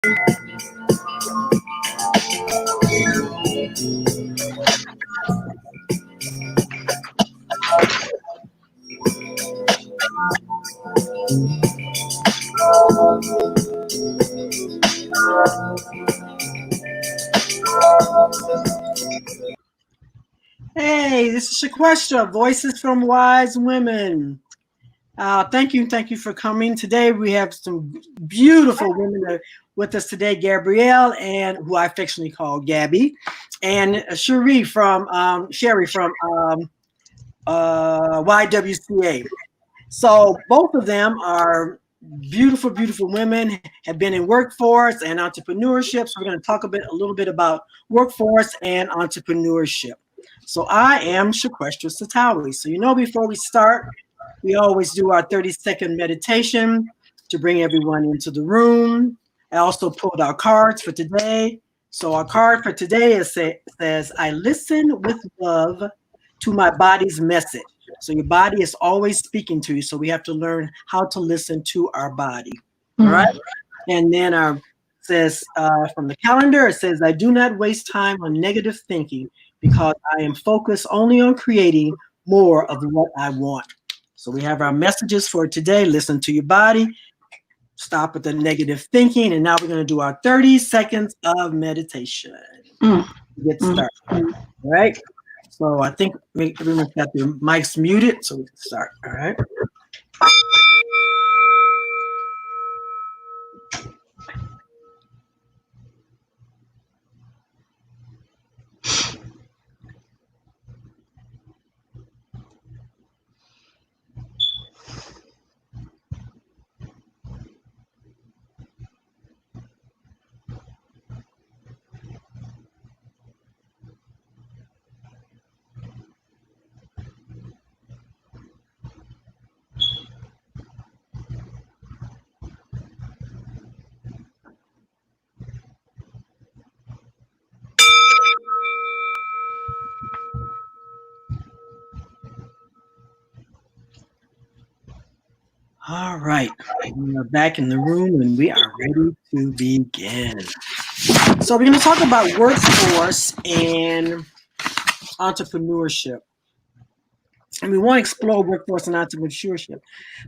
Hey, this is Shquestra, Voices from Wise Women. Thank you for coming. Today we have some beautiful women with us today, Gabrielle, and who I affectionately call Gabby, and Sherry from YWCA. So both of them are beautiful, beautiful women, have been in workforce and entrepreneurship. So we're going to talk a little bit about workforce and entrepreneurship. So I am Shquestra Satawi. So before we start, we always do our 30-second meditation to bring everyone into the room. I also pulled our cards for today. So our card for today says, I listen with love to my body's message. So your body is always speaking to you. So we have to learn how to listen to our body. All right. And then says from the calendar, it says, I do not waste time on negative thinking because I am focused only on creating more of what I want. So we have our messages for today. Listen to your body. Stop with the negative thinking. And now we're going to do our 30 seconds of meditation. Get started. All right. So I think everyone's got their mics muted, so we can start. All right. All right, we are back in the room and we are ready to begin. So we're going to talk about workforce and entrepreneurship. And we want to explore workforce and entrepreneurship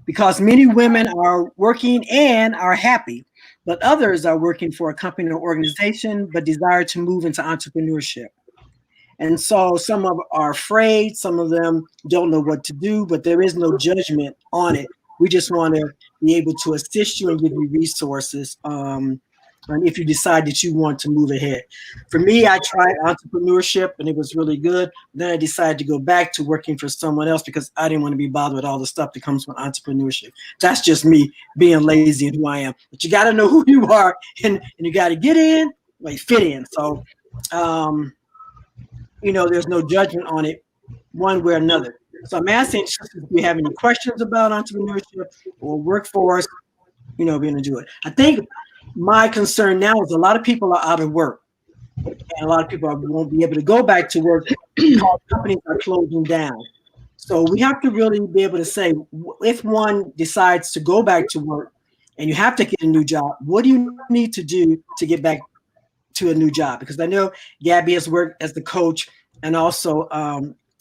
because many women are working and are happy, but others are working for a company or organization but desire to move into entrepreneurship. And so some of them are afraid, some of them don't know what to do, but there is no judgment on it. We just want to be able to assist you and give you resources and if you decide that you want to move ahead. For me, I tried entrepreneurship and it was really good. Then I decided to go back to working for someone else because I didn't want to be bothered with all the stuff that comes with entrepreneurship. That's just me being lazy and who I am. But you got to know who you are and you got to get in, like fit in. So, there's no judgment on it one way or another. So I'm asking if you have any questions about entrepreneurship or workforce, we're going to do it. I think my concern now is a lot of people are out of work and a lot of people won't be able to go back to work because companies are closing down. So we have to really be able to say, if one decides to go back to work and you have to get a new job, what do you need to do to get back to a new job? Because I know Gabby has worked as the coach and also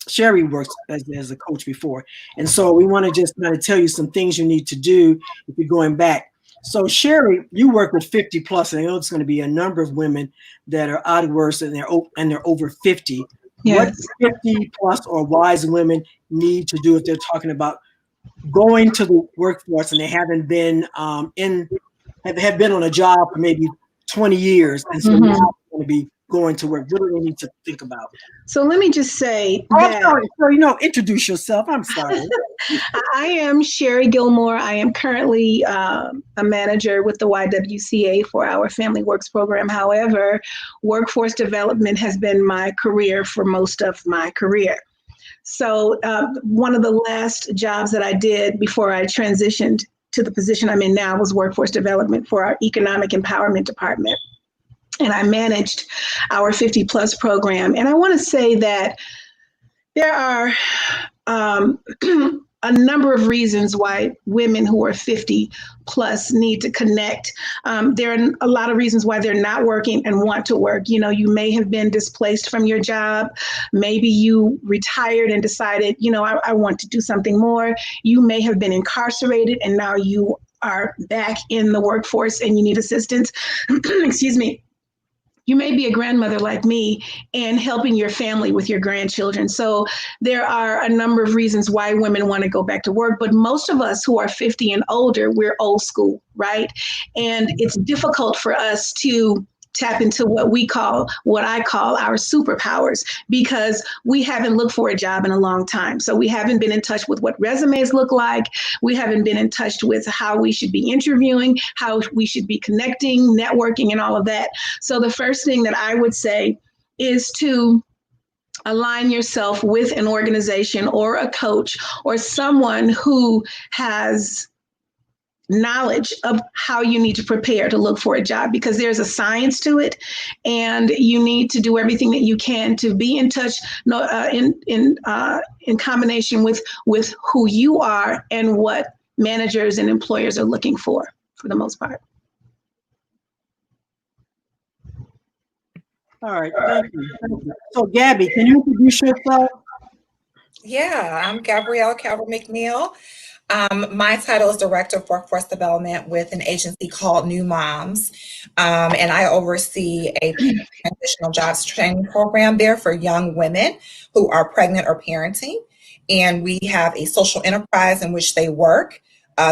Sherry works as a coach before. And so we want to just kind of tell you some things you need to do if you're going back. So Sherry, you work with 50 plus, and I know it's going to be a number of women that are out of work and they're over 50. Yes. What 50 plus or wise women need to do if they're talking about going to the workforce and they haven't been have been on a job for maybe 20 years, and so now they're going to be going to work? What do they need to think about? So let me just say introduce yourself. I'm sorry. I am Sherry Gilmore. I am currently a manager with the YWCA for our Family Works program. However, workforce development has been my career for most of my career. So one of the last jobs that I did before I transitioned to the position I'm in now was workforce development for our economic empowerment department. And I managed our 50 plus program. And I want to say that there are a number of reasons why women who are 50 plus need to connect. There are a lot of reasons why they're not working and want to work. You know, you may have been displaced from your job. Maybe you retired and decided, you know, I want to do something more. You may have been incarcerated and now you are back in the workforce and you need assistance. Excuse me. You may be a grandmother like me and helping your family with your grandchildren. So there are a number of reasons why women want to go back to work, but most of us who are 50 and older, we're old school, right? And it's difficult for us to tap into what I call our superpowers, because we haven't looked for a job in a long time. So we haven't been in touch with what resumes look like. We haven't been in touch with how we should be interviewing, how we should be connecting, networking, and all of that. So the first thing that I would say is to align yourself with an organization or a coach or someone who has knowledge of how you need to prepare to look for a job, because there's a science to it, and you need to do everything that you can to be in touch, in combination with who you are and what managers and employers are looking for the most part. All right, thank you. Thank you. So, Gabby, can you introduce yourself? Yeah, I'm Gabrielle Calvary McNeil. My title is Director of Workforce Development with an agency called New Moms, and I oversee a transitional jobs training program there for young women who are pregnant or parenting. And we have a social enterprise in which they work,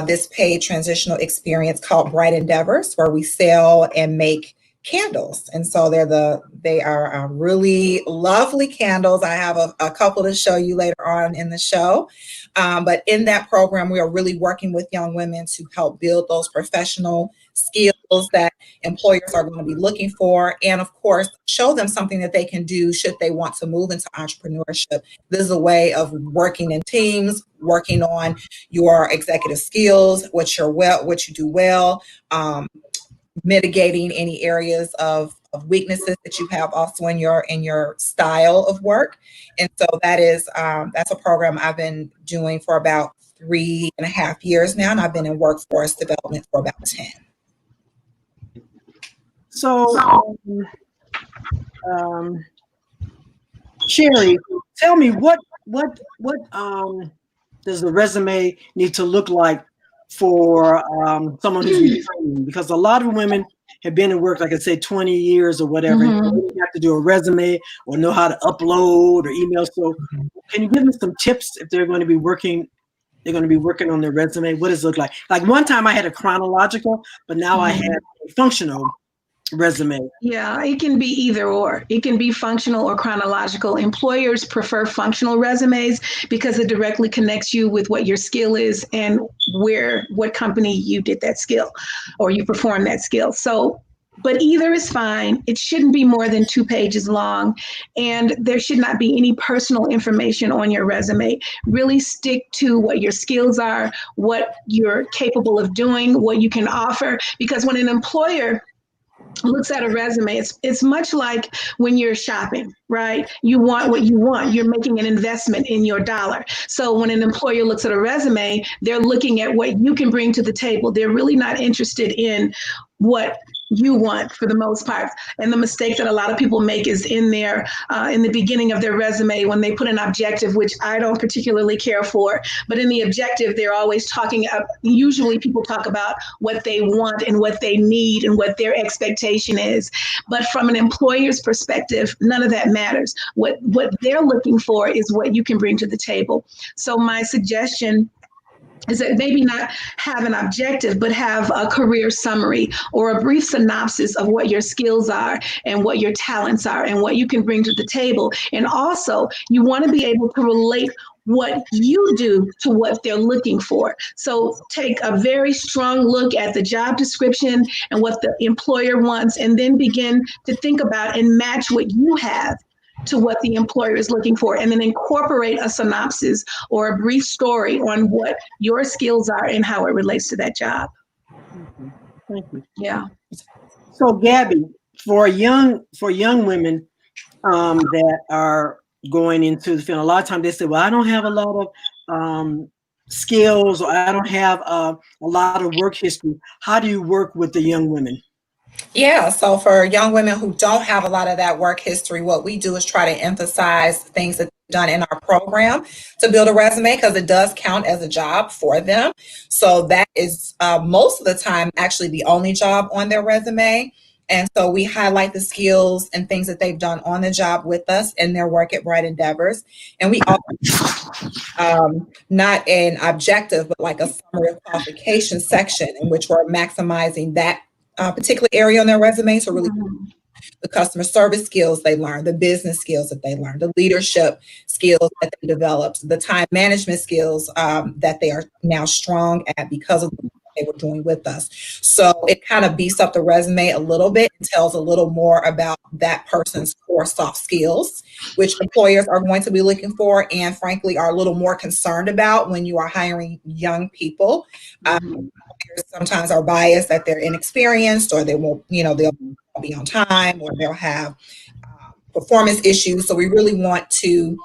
this paid transitional experience called Bright Endeavors, where we sell and make candles. And so they are really lovely candles. I have a couple to show you later on in the show. But in that program, we are really working with young women to help build those professional skills that employers are going to be looking for. And of course, show them something that they can do should they want to move into entrepreneurship. This is a way of working in teams, working on your executive skills, what you do well, mitigating any areas of weaknesses that you have also in your style of work. And so that's a program I've been doing for about 3.5 years now, and I've been in workforce development for about 10. So, Sherry, tell me what does the resume need to look like for someone who's returning? Because a lot of women have been in work, like I said, 20 years or whatever. Mm-hmm. And they have to do a resume or know how to upload or email. So can you give me some tips if they're going to be working on their resume? What does it look like? Like one time I had a chronological, but now I have a functional resume. Yeah, it can be either or. It can be functional or chronological. Employers prefer functional resumes because it directly connects you with what your skill is and what company you did that skill or you performed that skill. So, but either is fine. It shouldn't be more than 2 pages long, and there should not be any personal information on your resume. Really stick to what your skills are, what you're capable of doing, what you can offer, because when an employer looks at a resume, it's much like when you're shopping, right? You want what you want. You're making an investment in your dollar. So when an employer looks at a resume, they're looking at what you can bring to the table. They're really not interested in what you want for the most part. And the mistake that a lot of people make is in the beginning of their resume when they put an objective, which I don't particularly care for, but in the objective, they're always usually people talk about what they want and what they need and what their expectation is. But from an employer's perspective, none of that matters. What they're looking for is what you can bring to the table. So my suggestion is that maybe not have an objective, but have a career summary or a brief synopsis of what your skills are and what your talents are and what you can bring to the table. And also, you want to be able to relate what you do to what they're looking for. So take a very strong look at the job description and what the employer wants, and then begin to think about and match what you have to what the employer is looking for, and then incorporate a synopsis or a brief story on what your skills are and how it relates to that job. Thank you. Yeah. So Gabby, for young women that are going into the field, a lot of times they say, well, I don't have a lot of skills, or I don't have a lot of work history. How do you work with the young women? Yeah, so for young women who don't have a lot of that work history, what we do is try to emphasize things that they've done in our program to build a resume because it does count as a job for them. So that is most of the time actually the only job on their resume. And so we highlight the skills and things that they've done on the job with us in their work at Bright Endeavors. And we also not an objective, but like a summary of qualification section in which we're maximizing that particular area on their resume to really the customer service skills they learned, the business skills that they learned, the leadership skills that they developed, the time management skills that they are now strong at because of what they were doing with us. So it kind of beefs up the resume a little bit and tells a little more about that person's core soft skills, which employers are going to be looking for and frankly are a little more concerned about when you are hiring young people. Sometimes are biased that they're inexperienced or they won't, they'll be on time or they'll have performance issues. So we really want to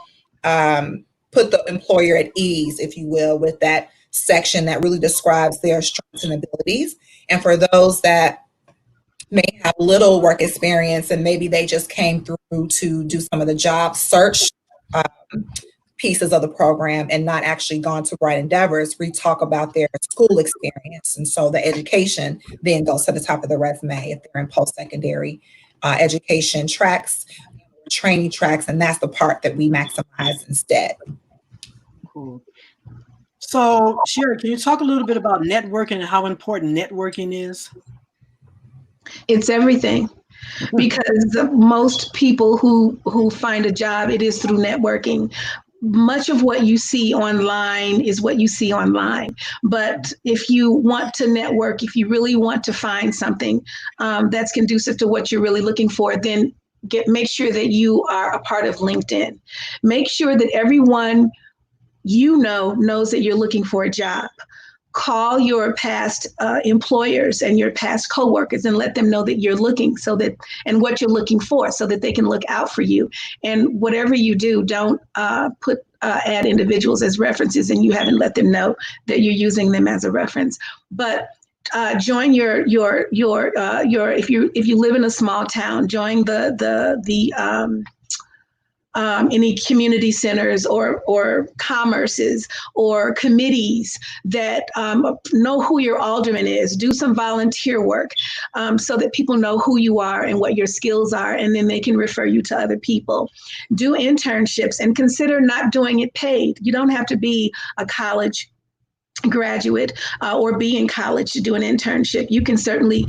put the employer at ease, if you will, with that section that really describes their strengths and abilities. And for those that may have little work experience and maybe they just came through to do some of the job search pieces of the program and not actually gone to Bright Endeavors, we talk about their school experience. And so the education then goes to the top of the resume if they're in post-secondary education tracks, training tracks, and that's the part that we maximize instead. Cool. So, Sherry, can you talk a little bit about networking and how important networking is? It's everything. Because most people who find a job, it is through networking. Much of what you see online is what you see online. But if you want to network, if you really want to find something that's conducive to what you're really looking for, then make sure that you are a part of LinkedIn. Make sure that everyone knows that you're looking for a job. Call your past employers and your past coworkers and let them know that you're looking and what you're looking for so that they can look out for you. And whatever you do, don't add individuals as references and you haven't let them know that you're using them as a reference. But join your if you live in a small town, join any community centers or commerces or committees that know who your alderman is. Do some volunteer work so that people know who you are and what your skills are, and then they can refer you to other people. Do internships and consider not doing it paid. You don't have to be a college graduate or be in college to do an internship. You can certainly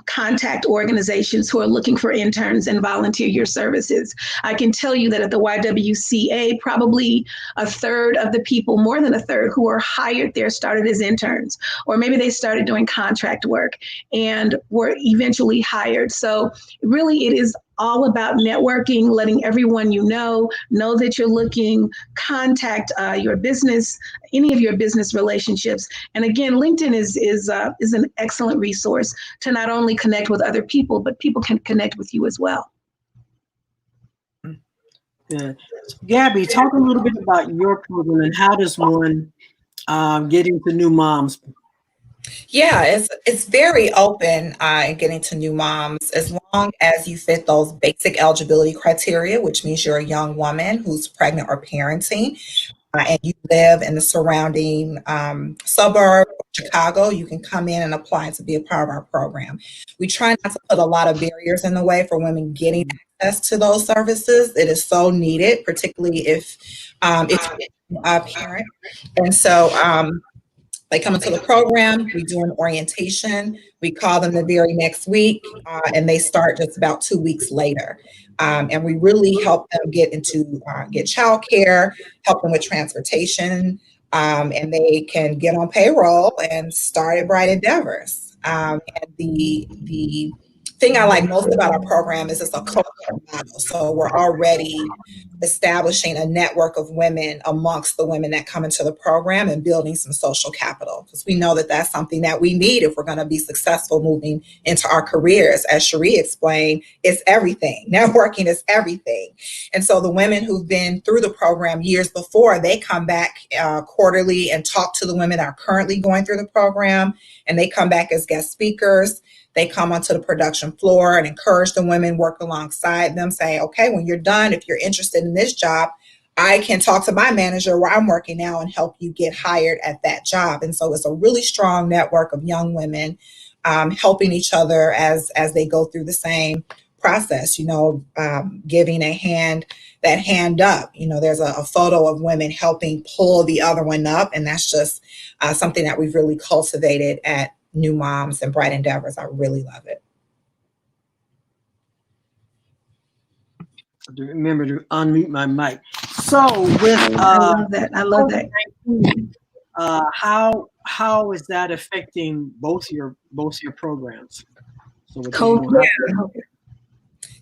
contact organizations who are looking for interns and volunteer your services. I can tell you that at the YWCA, probably a third of the people, more than a third, who are hired there started as interns, or maybe they started doing contract work and were eventually hired. So really it is all about networking, letting everyone know that you're looking, contact your business, any of your business relationships. And again, LinkedIn is an excellent resource to not only connect with other people, but people can connect with you as well. Good. So, Gabby, talk a little bit about your program and how does one get into new moms? Yeah, it's very open getting to new moms as long as you fit those basic eligibility criteria, which means you're a young woman who's pregnant or parenting, and you live in the surrounding suburb of Chicago. You can come in and apply to be a part of our program. We try not to put a lot of barriers in the way for women getting access to those services. It is so needed, particularly if it's a parent. And so they come into the program, we do an orientation, we call them the very next week, and they start just about 2 weeks later. And we really help them get childcare, help them with transportation, and they can get on payroll and start at Bright Endeavors. And the thing I like most about our program is it's a co-op model. So we're already establishing a network of women amongst the women that come into the program and building some social capital, because we know that that's something that we need if we're going to be successful moving into our careers. As Cherie explained, it's everything. Networking is everything. And so the women who've been through the program years before, they come back quarterly and talk to the women that are currently going through the program, and they come back as guest speakers. They come onto the production floor and encourage the women, work alongside them, say, okay, when you're done, if you're interested in this job, I can talk to my manager where I'm working now and help you get hired at that job. And so it's a really strong network of young women helping each other as they go through the same process, giving a hand, that hand up. There's a photo of women helping pull the other one up. And that's just something that we've really cultivated at New Moms and Bright Endeavors. I really love it. Remember to unmute my mic. So with I love that. How is that affecting both your programs? So COVID.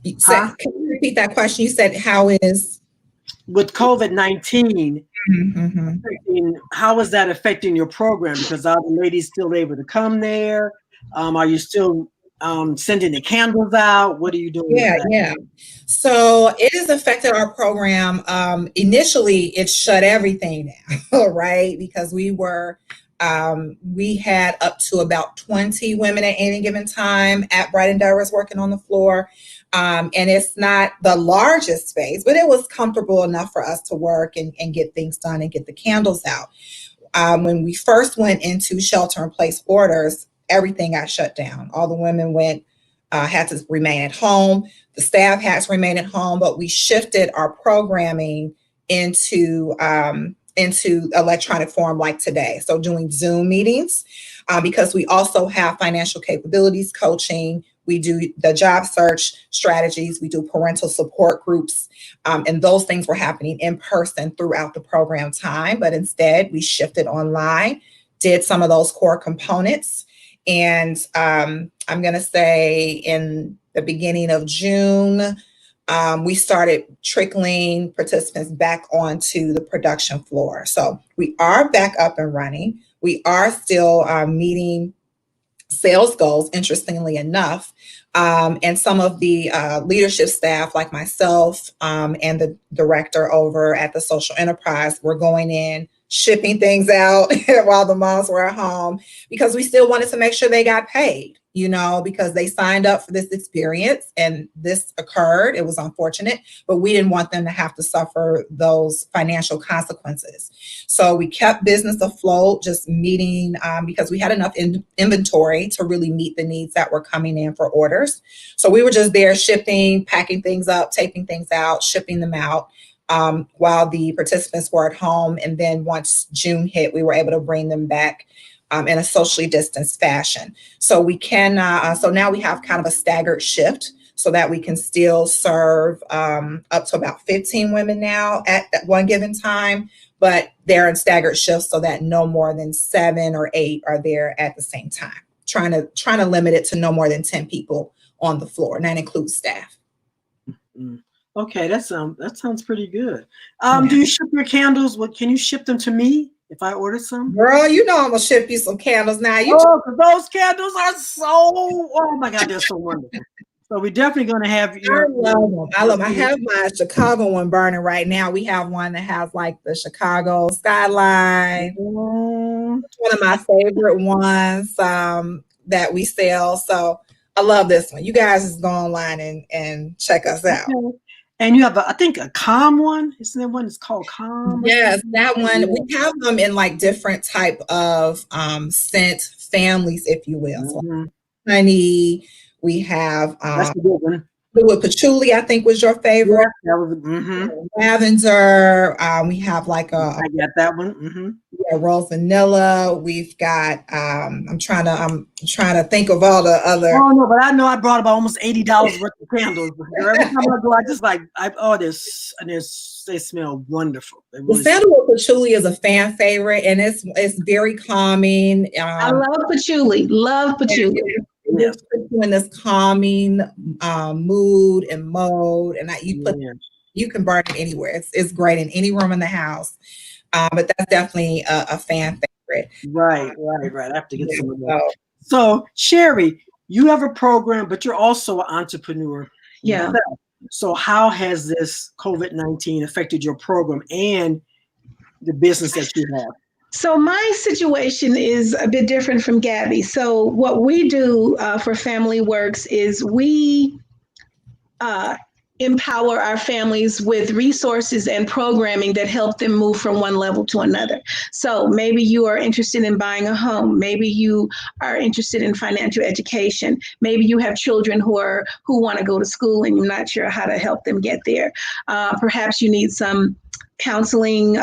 Can you repeat that question? You said how is with COVID-19? How is that affecting your program? Because are the ladies still able to come there? Are you still sending the candles out? What are you doing? Yeah. So it has affected our program. Initially, it shut everything down, right? Because we had up to about 20 women at any given time at Bright Endeavors working on the floor. And it's not the largest space, but it was comfortable enough for us to work and get things done and get the candles out. When we first went into shelter in place orders, everything got shut down. All the women had to remain at home. The staff had to remain at home, but we shifted our programming into electronic form like today. So doing Zoom meetings, because we also have financial capabilities coaching. We do the job search strategies. We do parental support groups. And those things were happening in person throughout the program time. But instead, we shifted online, did some of those core components. And I'm going to say in the beginning of June, we started trickling participants back onto the production floor. So we are back up and running. We are still meeting sales goals, interestingly enough. And some of the leadership staff like myself and the director over at the social enterprise were going in, shipping things out while the moms were at home, because we still wanted to make sure they got paid, because they signed up for this experience and this occurred. It was unfortunate, but we didn't want them to have to suffer those financial consequences. So we kept business afloat, just meeting because we had enough inventory to really meet the needs that were coming in for orders. So we were just there shipping, packing things up, taping things out, shipping them out. While the participants were at home. And then once June hit, we were able to bring them back in a socially distanced fashion. So we can, so now we have kind of a staggered shift so that we can still serve up to about 15 women now at one given time, but they're in staggered shifts so that no more than 7 or 8 are there at the same time, trying to limit it to no more than 10 people on the floor, and that includes staff. Mm-hmm. Okay, that sounds pretty good. Do you ship your candles? Can you ship them to me if I order some? Girl, I'm gonna ship you some candles now. Those candles are oh my God, they're so wonderful. So we're definitely gonna have your. I love them. I have my Chicago one burning right now. We have one that has like the Chicago skyline. One of my favorite ones that we sell. So I love this one. You guys just go online and check us out. Okay. And you have, I think, a calm one. Isn't there one that's called calm? Yes, that one. We have them in like different type of scent families, if you will. Mm-hmm. So honey. We have that's a good one. With patchouli, I think was your favorite. Yeah, that was lavender. We have like I got that one. Mm-hmm. Yeah, rose vanilla. We've got. I'm trying to think of all the other. Oh no, but I know I brought about almost $80 worth of candles. Every time I go, I just they smell wonderful. The sandalwood patchouli is a fan favorite, and it's very calming. I love patchouli. Love patchouli. Yes. Just put you in this calming mood and mode, and Yeah. you can burn it anywhere. It's great in any room in the house. But that's definitely a fan favorite. Right. I have to get some of that. So, So, Sherry, you have a program, but you're also an entrepreneur Yeah. yourself. So, how has this COVID-19 affected your program and the business that you have? So my situation is a bit different from Gabby. So what we do for Family Works is we empower our families with resources and programming that help them move from one level to another. So maybe you are interested in buying a home. Maybe you are interested in financial education. Maybe you have children who want to go to school and you're not sure how to help them get there. Perhaps you need some counseling,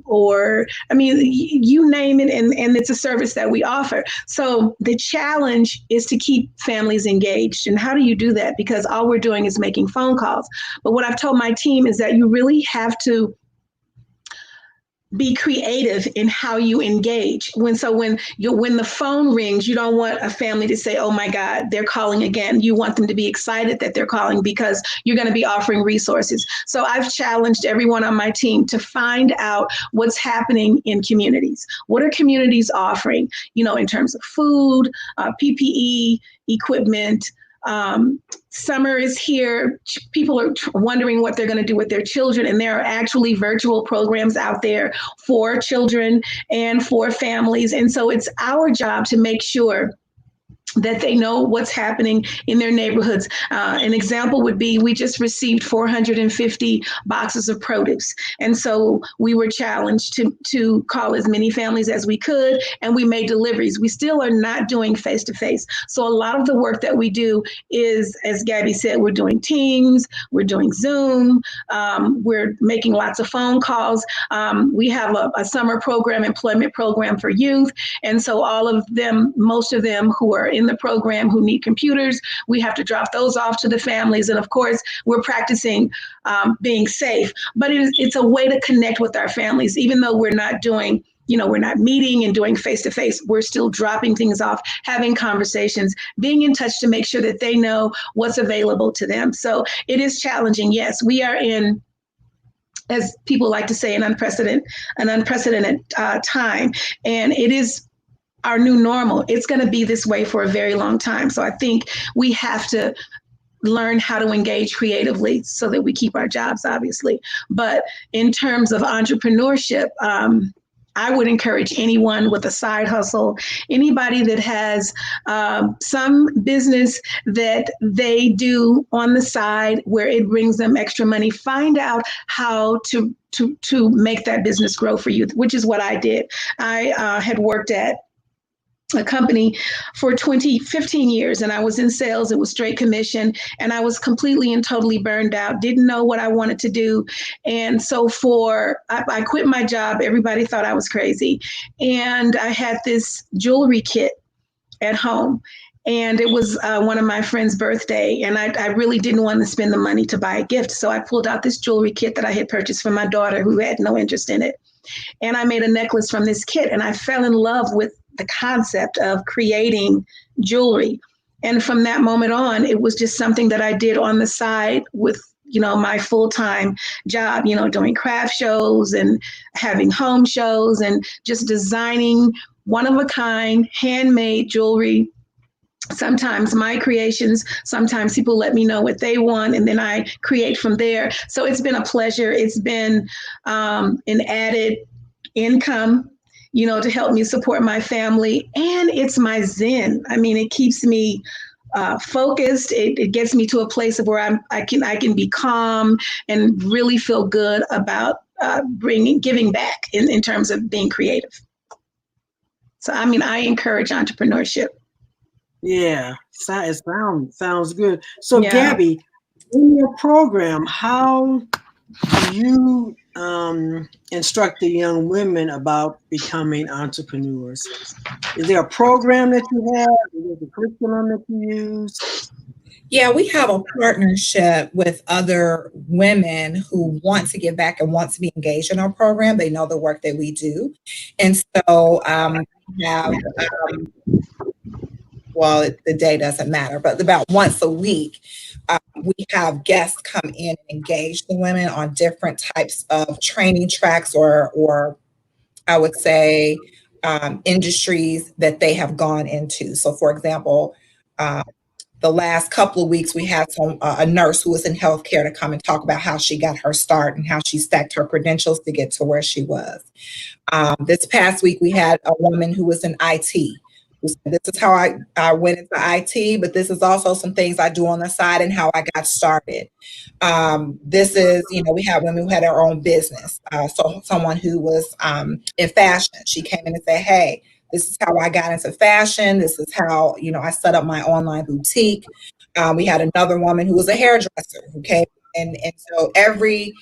or I mean, you name it, and it's a service that we offer. So the challenge is to keep families engaged. And how do you do that? Because all we're doing is making phone calls. But what I've told my team is that you really have to be creative in how you engage. When the phone rings, you don't want a family to say, "Oh my God, they're calling again." You want them to be excited that they're calling because you're going to be offering resources. So I've challenged everyone on my team to find out what's happening in communities. What are communities offering? In terms of food, PPE, equipment. Summer is here. People are wondering what they're going to do with their children, and there are actually virtual programs out there for children and for families. And so it's our job to make sure that they know what's happening in their neighborhoods. An example would be we just received 450 boxes of produce. And so we were challenged to call as many families as we could, and we made deliveries. We still are not doing face-to-face. So a lot of the work that we do is, as Gabby said, we're doing Teams, we're doing Zoom, we're making lots of phone calls. We have a summer program, employment program for youth. And so most of them who are in the program who need computers, we have to drop those off to the families. And of course, we're practicing being safe, but it's a way to connect with our families. Even though we're not doing, we're not meeting and doing face-to-face, we're still dropping things off, having conversations, being in touch to make sure that they know what's available to them. So it is challenging. Yes, we are in, as people like to say, an unprecedented time. And it is our new normal. It's going to be this way for a very long time. So I think we have to learn how to engage creatively so that we keep our jobs, obviously. But in terms of entrepreneurship, I would encourage anyone with a side hustle, anybody that has some business that they do on the side where it brings them extra money, find out how to make that business grow for you, which is what I did. I had worked at a company for 15 years, and I was in sales. It was straight commission, and I was completely and totally burned out, didn't know what I wanted to do. And so I quit my job. Everybody thought I was crazy. And I had this jewelry kit at home. And it was one of my friend's birthday, and I really didn't want to spend the money to buy a gift. So I pulled out this jewelry kit that I had purchased for my daughter, who had no interest in it. And I made a necklace from this kit, and I fell in love with the concept of creating jewelry. And from that moment on, it was just something that I did on the side with, my full-time job, doing craft shows and having home shows and just designing one-of-a-kind handmade jewelry. Sometimes my creations, sometimes people let me know what they want, and then I create from there. So it's been a pleasure. It's been an added income, to help me support my family. And it's my zen. I mean, it keeps me focused. It gets me to a place of where I can be calm and really feel good about giving back in terms of being creative. So, I mean, I encourage entrepreneurship. Yeah, it sounds good. So, Yeah. Gabby, in your program, how do you instruct the young women about becoming entrepreneurs? Is there a program that you have? Is there a curriculum that you use? Yeah, we have a partnership with other women who want to give back and want to be engaged in our program. They know the work that we do. And so we have the day doesn't matter, but about once a week, we have guests come in and engage the women on different types of training tracks or I would say industries that they have gone into. So, for example, the last couple of weeks, we had a nurse who was in healthcare to come and talk about how she got her start and how she stacked her credentials to get to where she was. This past week, we had a woman who was in IT. Who said, this is how I went into IT, but this is also some things I do on the side and how I got started. This is, we had women who had their own business. So someone who was in fashion, she came in and said, hey, this is how I got into fashion. This is how, I set up my online boutique. We had another woman who was a hairdresser who came in. And so every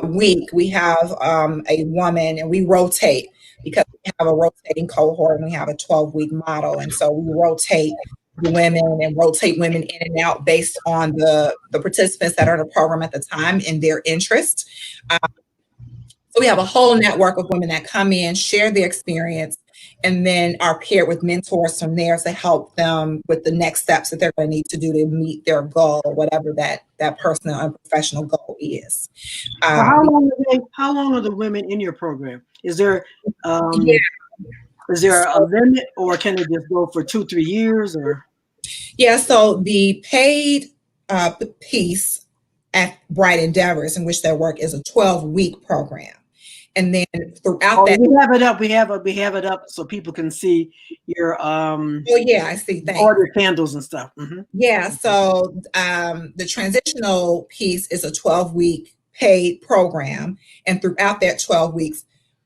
week we have a woman, and we rotate because we have a rotating cohort and we have a 12-week model. And so we rotate the women and rotate women in and out based on the participants that are in the program at the time and their interest. So we have a whole network of women that come in, share their experience, and then are paired with mentors from there to help them with the next steps that they're going to need to do to meet their goal, whatever that personal and professional goal is. How long are the women in your program? Is there is there a limit, or can it just go for 2-3 years? Or so the paid piece at Bright Endeavors, in which their work is a 12-week program. And then throughout that, we have it up so people can see your I see. Thanks. Order candles and stuff. Mm-hmm. Yeah. So the transitional piece is a 12-week paid program, and throughout that 12 weeks,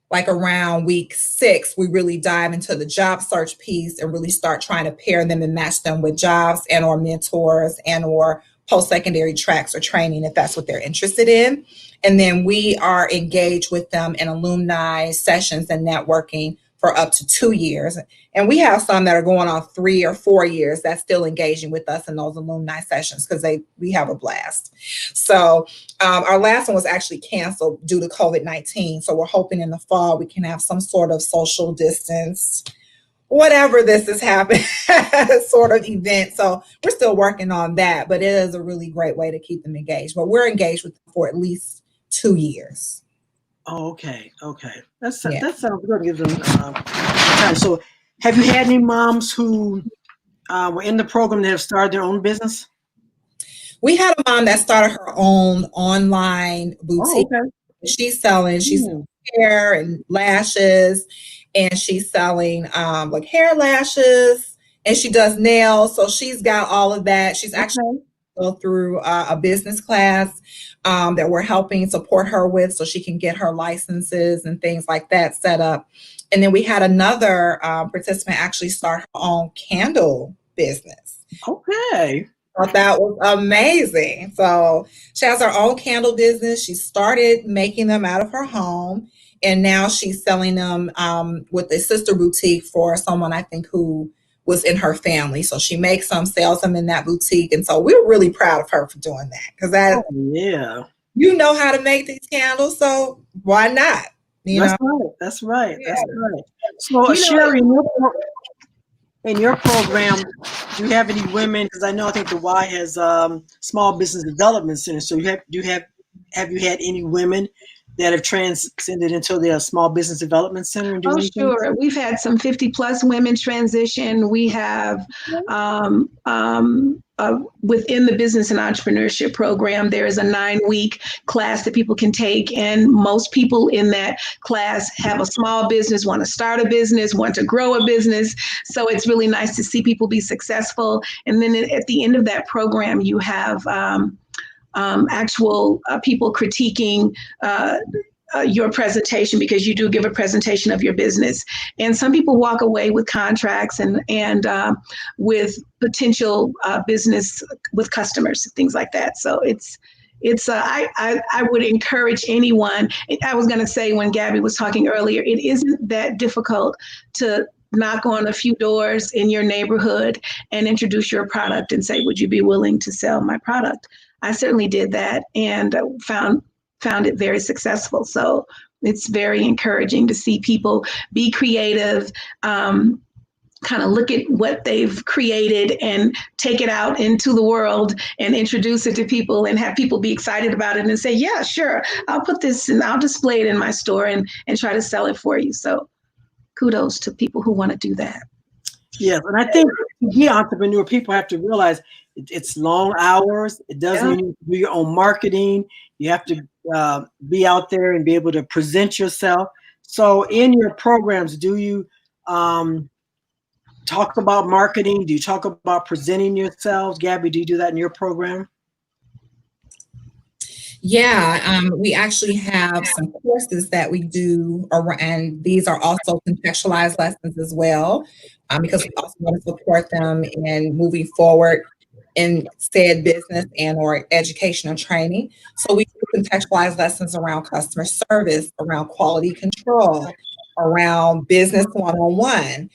like around week 6, we really dive into the job search piece and really start trying to pair them and match them with jobs and or mentors and or post-secondary tracks or training if that's what they're interested in. And then we are engaged with them in alumni sessions and networking for up to 2 years. And we have some that are going on 3 or 4 years that's still engaging with us in those alumni sessions because we have a blast. So our last one was actually canceled due to COVID-19. So we're hoping in the fall we can have some sort of social distance, whatever this is happening, sort of event. So we're still working on that, but it is a really great way to keep them engaged. But we're engaged with them for at least 2 years. Oh, okay. That sounds good. Give them time. So have you had any moms who were in the program that have started their own business? We had a mom that started her own online boutique. Oh, okay. She's selling hair and lashes, and she's selling like hair lashes, and she does nails. So she's got all of that. She's actually go through a business class that we're helping support her with so she can get her licenses and things like that set up. And then we had another participant actually start her own candle business. Okay. I thought that was amazing. So she has her own candle business. She started making them out of her home, and now she's selling them with a sister boutique for someone I think who was in her family. So she makes them, sells them in that boutique. And so we're really proud of her for doing that because you know how to make these candles. So why not? That's right. So Sherry, in your program, do you have any women? Because I think the Y has small business development center. So have you had any women that have transcended into their small business development center? And sure. We've had some 50+ women transition. We have within the business and entrepreneurship program, there is a 9-week class that people can take. And most people in that class have a small business, want to start a business, want to grow a business. So it's really nice to see people be successful. And then at the end of that program, you have actual people critiquing your presentation, because you do give a presentation of your business. And some people walk away with contracts and with potential business with customers, things like that. So I would encourage anyone. I was going to say, when Gabby was talking earlier, it isn't that difficult to knock on a few doors in your neighborhood and introduce your product and say, would you be willing to sell my product? I certainly did that and found it very successful. So it's very encouraging to see people be creative, kind of look at what they've created and take it out into the world and introduce it to people and have people be excited about it and say, yeah, sure, I'll put this and I'll display it in my store and try to sell it for you. So kudos to people who want to do that. Yes, and I think to be an entrepreneur, people have to realize it's long hours. It does mean you do your own marketing. You have to be out there and be able to present yourself. So in your programs, do you talk about marketing? Do you talk about presenting yourselves? Gabby, do you do that in your program? Yeah, we actually have some courses that we do, and these are also contextualized lessons as well, because we also want to support them in moving forward in said business and or education and training. So we do contextualized lessons around customer service, around quality control, around business one-on-one,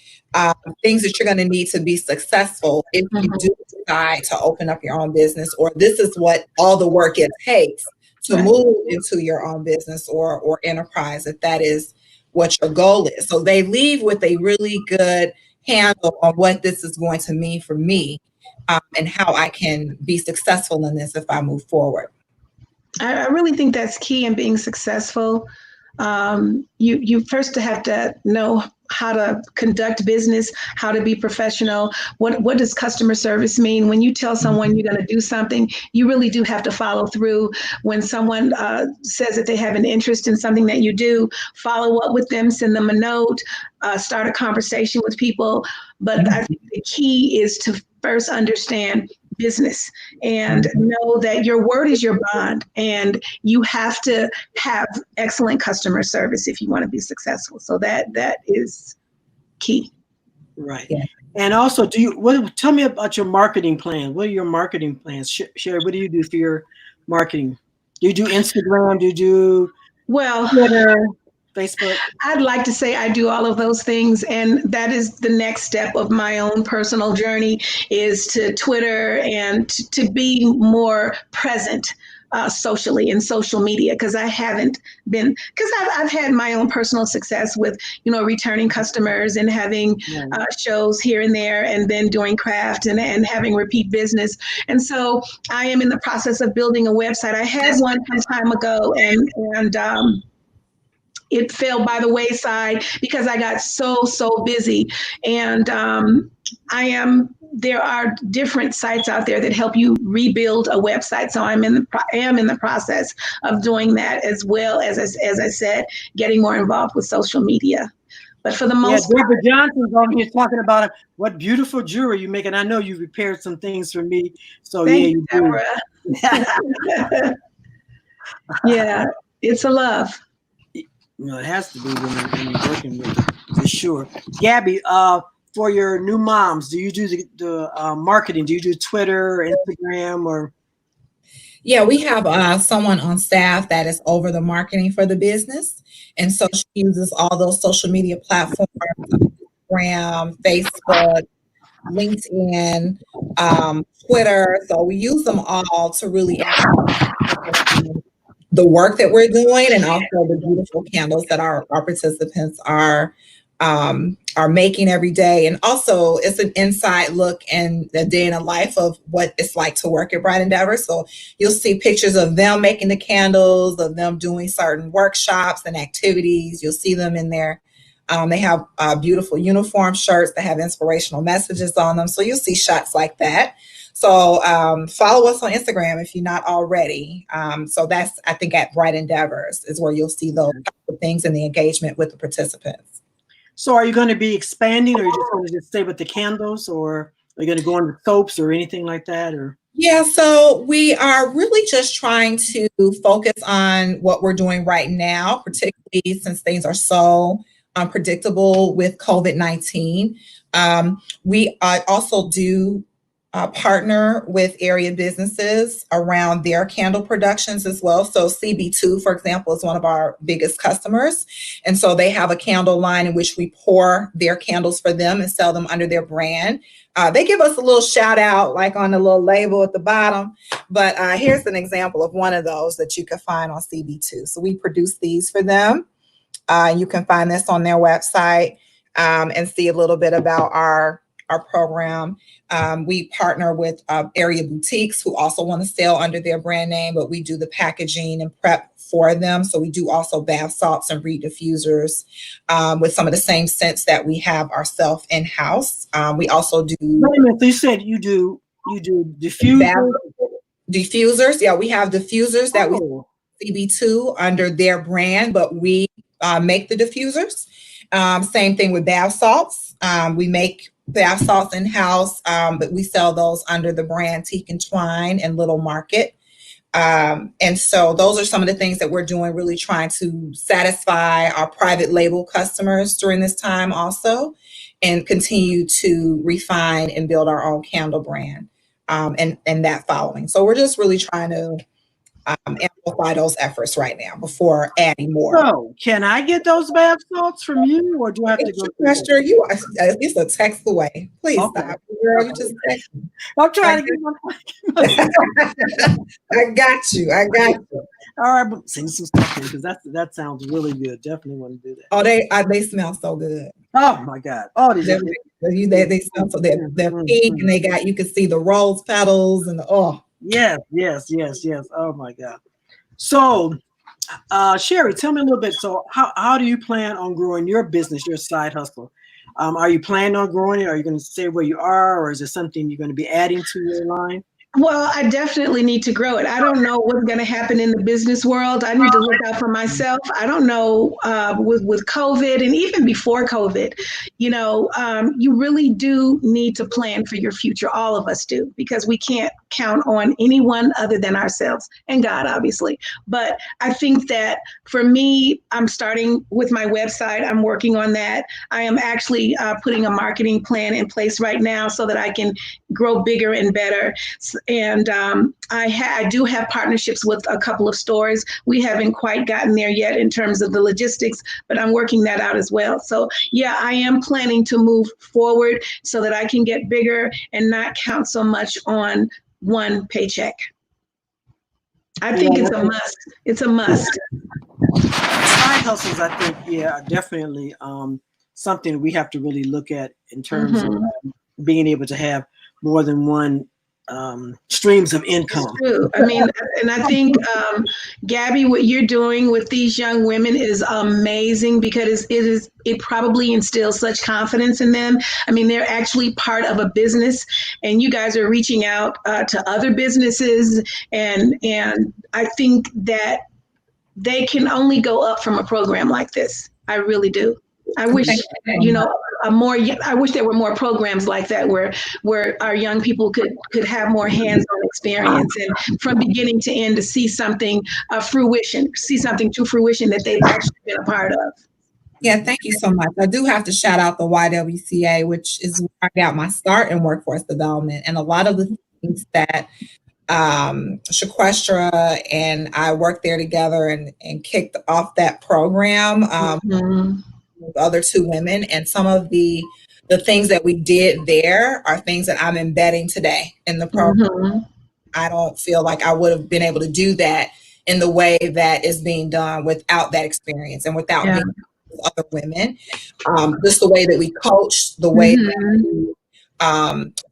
things that you're going to need to be successful if you do decide to open up your own business, or this is what all the work it takes to move into your own business or enterprise, if that is what your goal is. So they leave with a really good handle on what this is going to mean for me, and how I can be successful in this if I move forward. I really think that's key in being successful. You first have to know how to conduct business, how to be professional. What does customer service mean? When you tell someone you're going to do something, you really do have to follow through. When someone says that they have an interest in something that you do, follow up with them, send them a note, start a conversation with people. But I think the key is to first understand business and know that your word is your bond, and you have to have excellent customer service if you want to be successful. So that is key. Right. Yeah. And also, tell me about your marketing plan. What are your marketing plans? Sherry, what do you do for your marketing? Do you do Instagram? Do you do Twitter, Facebook? I'd like to say I do all of those things, and that is the next step of my own personal journey, is to Twitter and to be more present socially in social media, because I haven't been, because I've had my own personal success with, returning customers and having shows here and there, and then doing craft and having repeat business. And so I am in the process of building a website. I had one some time ago, and it fell by the wayside because I got so busy. And there are different sites out there that help you rebuild a website. So I am in the process of doing that, as well as I said, getting more involved with social media. But for the most part, David Johnson's on here talking about what beautiful jewelry you make, and I know you repaired some things for me. So thank you you, do. Deborah. Yeah, it's a love. It has to be when you're working with it, for sure. Gabby, for your new moms, do you do the marketing? Do you do Twitter, Instagram, or? Yeah, we have someone on staff that is over the marketing for the business. And so she uses all those social media platforms, Instagram, Facebook, LinkedIn, Twitter. So we use them all to really the work that we're doing, and also the beautiful candles that our participants are making every day. And also it's an inside look and the day in the life of what it's like to work at Bright Endeavor. So you'll see pictures of them making the candles, of them doing certain workshops and activities. You'll see them in there. They have beautiful uniform shirts that have inspirational messages on them. So you'll see shots like that. So follow us on Instagram if you're not already. So that's, I think, at Bright Endeavors is where you'll see those things and the engagement with the participants. So are you going to be expanding, or are you just going to stay with the candles, or are you going to go into soaps or anything like that? Or? Yeah, so we are really just trying to focus on what we're doing right now, particularly since things are so unpredictable with COVID-19. We also do partner with area businesses around their candle productions as well. So CB2, for example, is one of our biggest customers. And so they have a candle line in which we pour their candles for them and sell them under their brand. They give us a little shout out, like on the little label at the bottom. But here's an example of one of those that you can find on CB2. So we produce these for them. You can find this on their website. and see a little bit about our program. We partner with area boutiques who also want to sell under their brand name, but we do the packaging and prep for them. So we do also bath salts and reed diffusers with some of the same scents that we have ourselves in-house. We also do. Wait a minute, you said you do diffusers? Diffusers. Yeah, we have diffusers that we CB2 under their brand, but we make the diffusers. Same thing with bath salts. We make bath salts in-house, but we sell those under the brand Teak and Twine and Little Market. And so those are some of the things that we're doing, really trying to satisfy our private label customers during this time also, and continue to refine and build our own candle brand and that following. So we're just really trying to amplify those efforts right now before adding more. So, can I get those bath salts from you, or do I have to go? Shquestra, you are at least a text away. Please stop, girl. You just text me. I'm trying to get my. I got you. All right, but send some stuff in because that sounds really good. Definitely want to do that. Oh, they smell so good. Oh my God! Oh, they smell so they're pink, and you can see the rose petals and Yes. Oh my God. So, Sherry, tell me a little bit. So, how do you plan on growing your business, your side hustle? Are you planning on growing it? Are you going to stay where you are, or is there something you're going to be adding to your line? Well, I definitely need to grow it. I don't know what's going to happen in the business world. I need to look out for myself. I don't know with COVID and even before COVID, you really do need to plan for your future. All of us do, because we can't count on anyone other than ourselves and God, obviously. But I think that for me, I'm starting with my website. I'm working on that. I am actually putting a marketing plan in place right now so that I can grow bigger and better. And I do have partnerships with a couple of stores. We haven't quite gotten there yet in terms of the logistics, but I'm working that out as well. So yeah, I am planning to move forward so that I can get bigger and not count so much on one paycheck. I think it's a must. It's a must. Side hustles, I think, are definitely something we have to really look at in terms of being able to have more than one streams of income. It's true. I mean, and I think, Gabby, what you're doing with these young women is amazing, because it probably instills such confidence in them. I mean, they're actually part of a business, and you guys are reaching out to other businesses, and I think that they can only go up from a program like this. I really do. I wish, I wish there were more programs like that where our young people could have more hands-on experience, and from beginning to end to see something to fruition that they've actually been a part of. Yeah, thank you so much. I do have to shout out the YWCA, which is where I got my start in workforce development, and a lot of the things that Shquestra and I worked there together and kicked off that program. With other two women, and some of the things that we did there are things that I'm embedding today in the program. I don't feel like I would have been able to do that in the way that is being done without that experience and without being with other women. Just the way that we coached, the way that we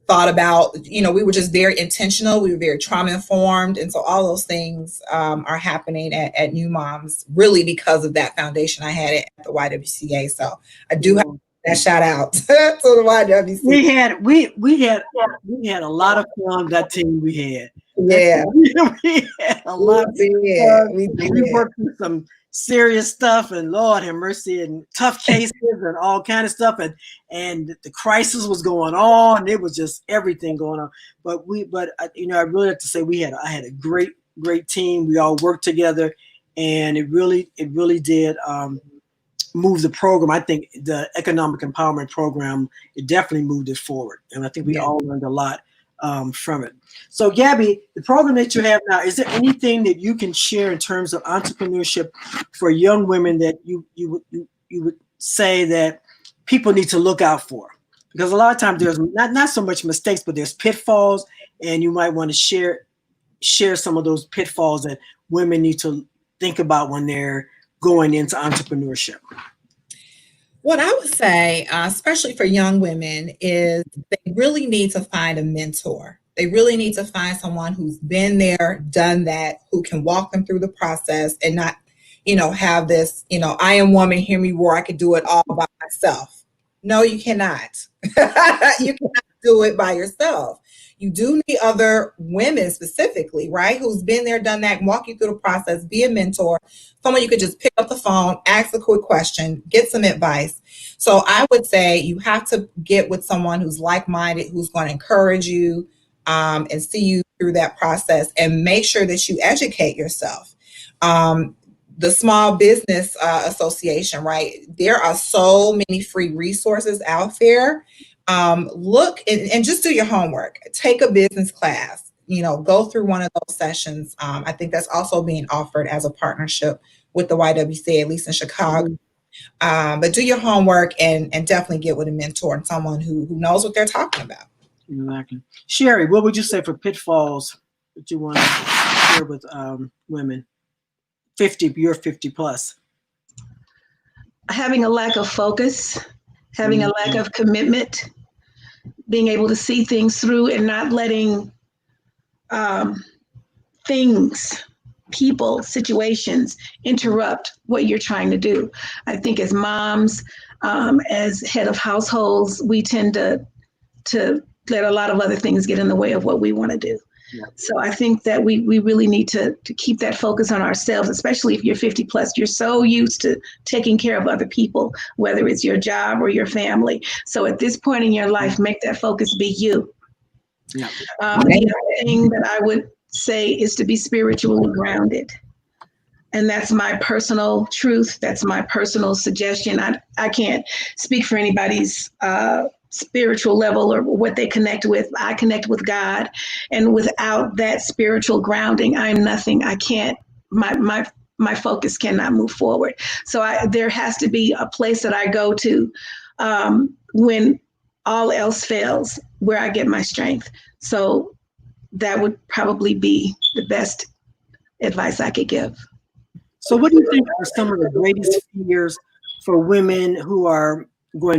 thought about, we were just very intentional. We were very trauma informed. And so all those things are happening at New Moms, really because of that foundation I had at the YWCA. So I do have that shout out to the YWCA. We had a lot of fun, that team we had. Yeah. We had a lot of fun. We worked through some serious stuff, and Lord have mercy, and tough cases and all kind of stuff, and the crisis was going on. It was just everything going on. But I really have to say I had a great team. We all worked together, and it really did move the program. I think the economic empowerment program, it definitely moved it forward, and I think we all learned a lot from it. So Gabby, the program that you have now, is there anything that you can share in terms of entrepreneurship for young women that you would say that people need to look out for? Because a lot of times there's not so much mistakes, but there's pitfalls, and you might want to share some of those pitfalls that women need to think about when they're going into entrepreneurship. What I would say, especially for young women, is they really need to find a mentor. They really need to find someone who's been there, done that, who can walk them through the process and not, have this, I am woman, hear me roar, I could do it all by myself. No, you cannot. You cannot do it by yourself. You do need other women specifically, right? Who's been there, done that, and walk you through the process, be a mentor, someone you could just pick up the phone, ask a quick question, get some advice. So I would say you have to get with someone who's like-minded, who's going to encourage you and see you through that process, and make sure that you educate yourself. The Small Business Association, right? There are so many free resources out there. Look and just do your homework. Take a business class. Go through one of those sessions. I think that's also being offered as a partnership with the YWCA, at least in Chicago. But do your homework and definitely get with a mentor and someone who knows what they're talking about. Exactly. Sherry, what would you say for pitfalls that you want to share with women? You're 50 plus. Having a lack of focus, having a lack of commitment, being able to see things through and not letting things, people, situations interrupt what you're trying to do. I think as moms, as head of households, we tend to let a lot of other things get in the way of what we want to do. Yeah. So I think that we really need to keep that focus on ourselves, especially if you're 50 plus. You're so used to taking care of other people, whether it's your job or your family. So at this point in your life, make that focus be you. Yeah. The other thing that I would say is to be spiritually grounded. And that's my personal truth. That's my personal suggestion. I can't speak for anybody's spiritual level or what they connect with. I connect with God. And without that spiritual grounding, I'm nothing. I can't, my focus cannot move forward. So there has to be a place that I go to when all else fails, where I get my strength. So that would probably be the best advice I could give. So what do you think are some of the greatest fears for women who are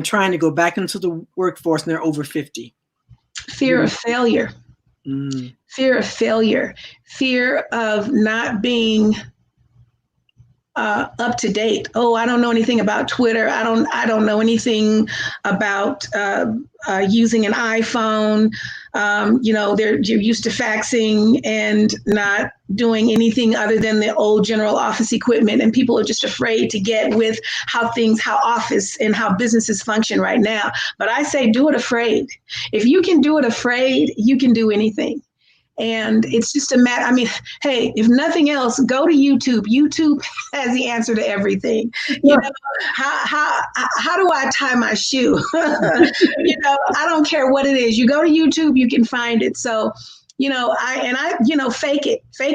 trying to go back into the workforce and they're over 50? Fear of failure. Fear of failure. Fear of not being up to date. Oh, I don't know anything about Twitter. I don't know anything about using an iPhone. You're used to faxing and not doing anything other than the old general office equipment. And people are just afraid to get with how office and how businesses function right now. But I say, do it afraid. If you can do it afraid, you can do anything. And it's just a matter. I mean, hey, if nothing else, go to YouTube. YouTube has the answer to everything. How do I tie my shoe? I don't care what it is. You go to YouTube, you can find it. So, fake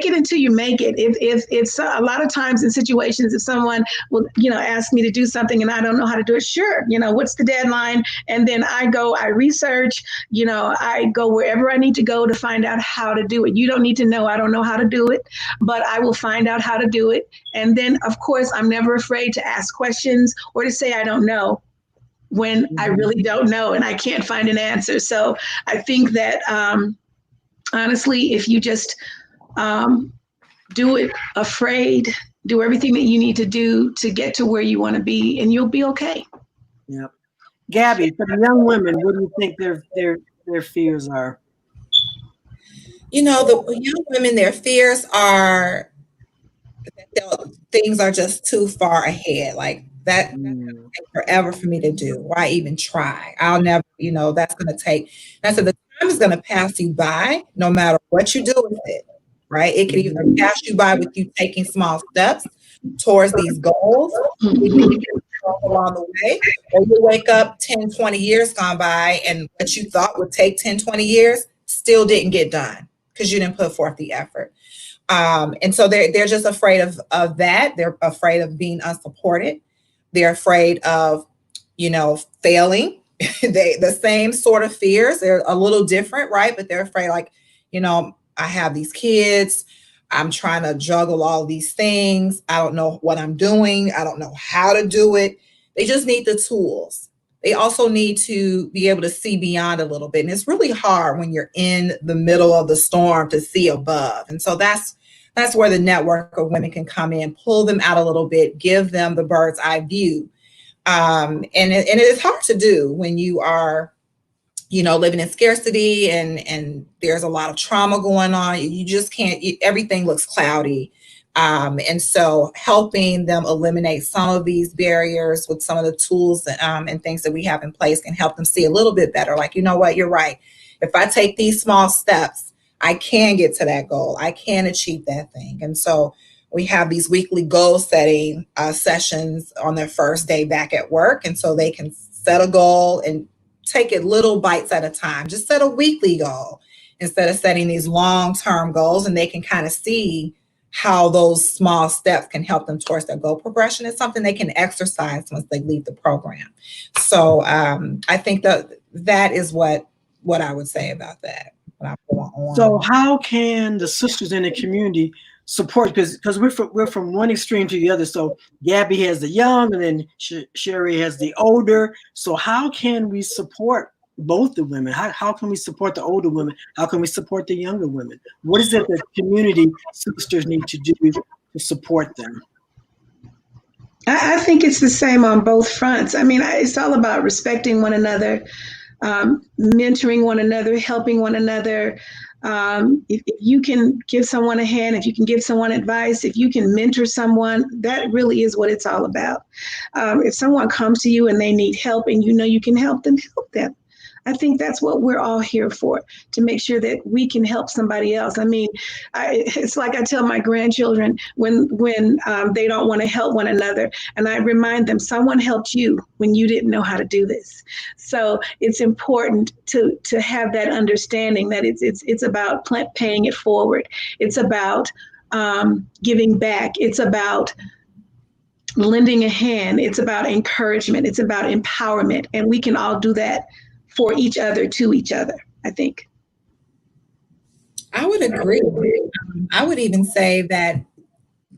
it until you make it. If it's a lot of times in situations, if someone will, ask me to do something and I don't know how to do it, sure. What's the deadline? And then I research, I go wherever I need to go to find out how to do it. You don't need to know, I don't know how to do it, but I will find out how to do it. And then of course, I'm never afraid to ask questions or to say, I don't know, when I really don't know and I can't find an answer. So I think that, honestly, if you just do it afraid, do everything that you need to do to get to where you want to be, and you'll be okay. Yeah. Gabby, for the young women, what do you think their fears are? The young women, their fears are that things are just too far ahead. Like that's going to take forever for me to do. Why even try? I'll never, that's going to take. And I said, the time is going to pass you by no matter what you do with it, right? It could either pass you by with you taking small steps towards these goals along the way, or you wake up 10, 20 years gone by and what you thought would take 10, 20 years still didn't get done because you didn't put forth the effort. And so they're just afraid of that. They're afraid of being unsupported. They're afraid of, failing. The same sort of fears. They're a little different, right? But they're afraid, like, I have these kids. I'm trying to juggle all these things. I don't know what I'm doing. I don't know how to do it. They just need the tools. They also need to be able to see beyond a little bit. And it's really hard when you're in the middle of the storm to see above. And so that's where the network of women can come in, pull them out a little bit, give them the bird's eye view. And it is hard to do when you are, living in scarcity and there's a lot of trauma going on. You just can't, everything looks cloudy. And so helping them eliminate some of these barriers with some of the tools and things that we have in place can help them see a little bit better. Like, you know what, you're right. If I take these small steps, I can get to that goal. I can achieve that thing. And so we have these weekly goal setting sessions on their first day back at work. And so they can set a goal and take it little bites at a time. Just set a weekly goal instead of setting these long-term goals, and they can kind of see how those small steps can help them towards their goal progression. Is something they can exercise once they leave the program. So I think that is what I would say about that. So how can the sisters in the community support, because we're from one extreme to the other? So Gabby has the young, and then Sherry has the older. So how can we support both the women? How can we support the older women? How can we support the younger women? What is it that community sisters need to do to support them? I think it's the same on both fronts. I mean, it's all about respecting one another, mentoring one another, helping one another. If you can give someone a hand, if you can give someone advice, if you can mentor someone, that really is what it's all about. If someone comes to you and they need help and you can help them, help them. I think that's what we're all here for, to make sure that we can help somebody else. I mean, it's like I tell my grandchildren when they don't want to help one another, and I remind them, someone helped you when you didn't know how to do this. So it's important to have that understanding that it's about paying it forward. It's about giving back. It's about lending a hand. It's about encouragement. It's about empowerment, and we can all do that for each other, to each other, I think. I would agree. I would even say that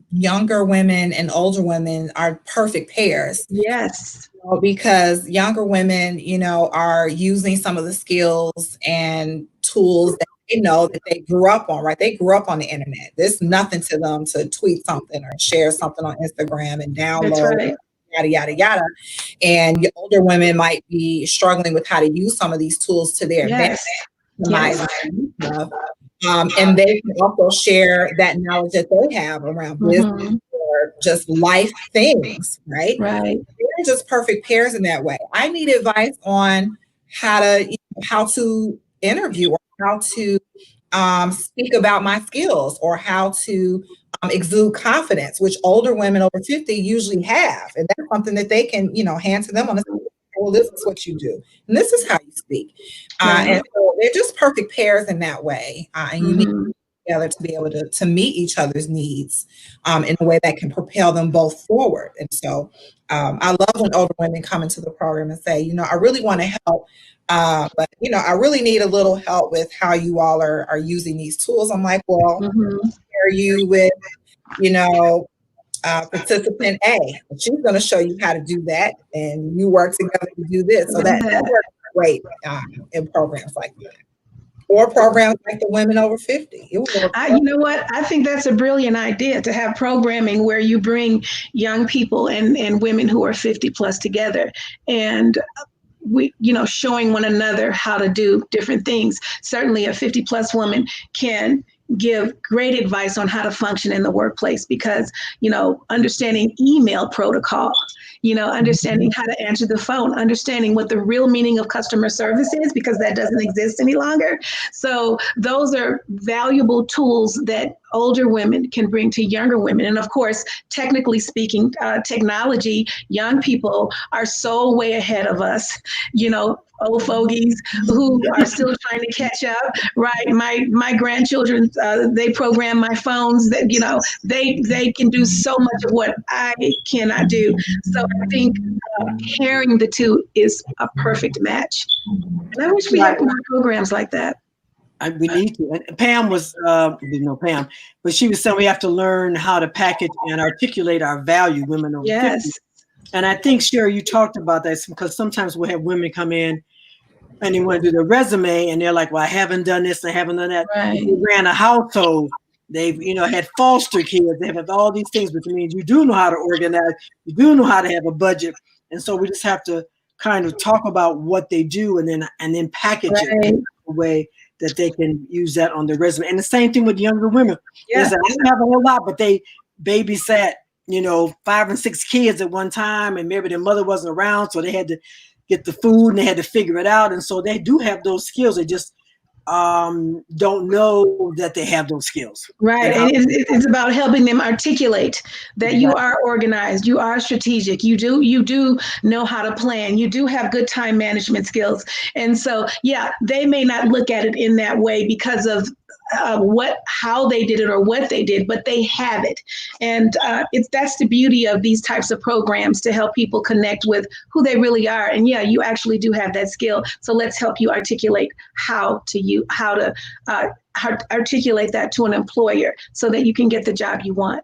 younger women and older women are perfect pairs. Yes. Because younger women, are using some of the skills and tools that they know that they grew up on, right? They grew up on the internet. There's nothing to them to tweet something or share something on Instagram and download. That's right. Yada, yada, yada. And older women might be struggling with how to use some of these tools to their advantage. Yes. And they can also share that knowledge that they have around business or just life things, right? Right. They're just perfect pairs in that way. I need advice on how to interview, or how to speak about my skills, or how to exude confidence, which older women over 50 usually have. And that's something that they can, hand to them on well, this is what you do, and this is how you speak. And so they're just perfect pairs in that way. And you need to be together to be able to meet each other's needs in a way that can propel them both forward. And so I love when older women come into the program and say, I really want to help, but I really need a little help with how you all are using these tools. I'm like, well, share you with, participant A. She's going to show you how to do that, and you work together to do this. So that works great in programs like that, or programs like the Women Over 50. You know what? I think that's a brilliant idea, to have programming where you bring young people and women who are 50 plus together, and we, showing one another how to do different things. Certainly a 50 plus woman can give great advice on how to function in the workplace, because, understanding email protocol, understanding how to answer the phone, understanding what the real meaning of customer service is, because that doesn't exist any longer. So those are valuable tools that older women can bring to younger women. And of course, technically speaking, technology, young people are so way ahead of us, old fogies who are still trying to catch up, right? My grandchildren, they program my phones, that, they can do so much of what I cannot do. So I think pairing the two is a perfect match. And I wish we had more programs like that. We need to. And Pam was, didn't know Pam, but she was saying we have to learn how to package and articulate our value, women over 50. And I think, Sherry, you talked about that because sometimes we'll have women come in and they want to do their resume and they're like, well, I haven't done this, I haven't done that. Right. They ran a household. They've, had foster kids. They have all these things, which means you do know how to organize. You do know how to have a budget. And so we just have to kind of talk about what they do and then package it in a way that they can use that on their resume. And the same thing with younger women. Yeah. They don't have a whole lot, but they babysat, 5 and 6 kids at one time, and maybe their mother wasn't around, so they had to get the food and they had to figure it out. And so they do have those skills. They just don't know that they have those skills. Right. And it's about helping them articulate that you are organized, you are strategic, you do know how to plan, you do have good time management skills. And so, yeah, they may not look at it in that way because of how they did it or what they did, but they have it. And that's the beauty of these types of programs, to help people connect with who they really are. And yeah, you actually do have that skill. So let's help you articulate how to articulate that to an employer so that you can get the job you want.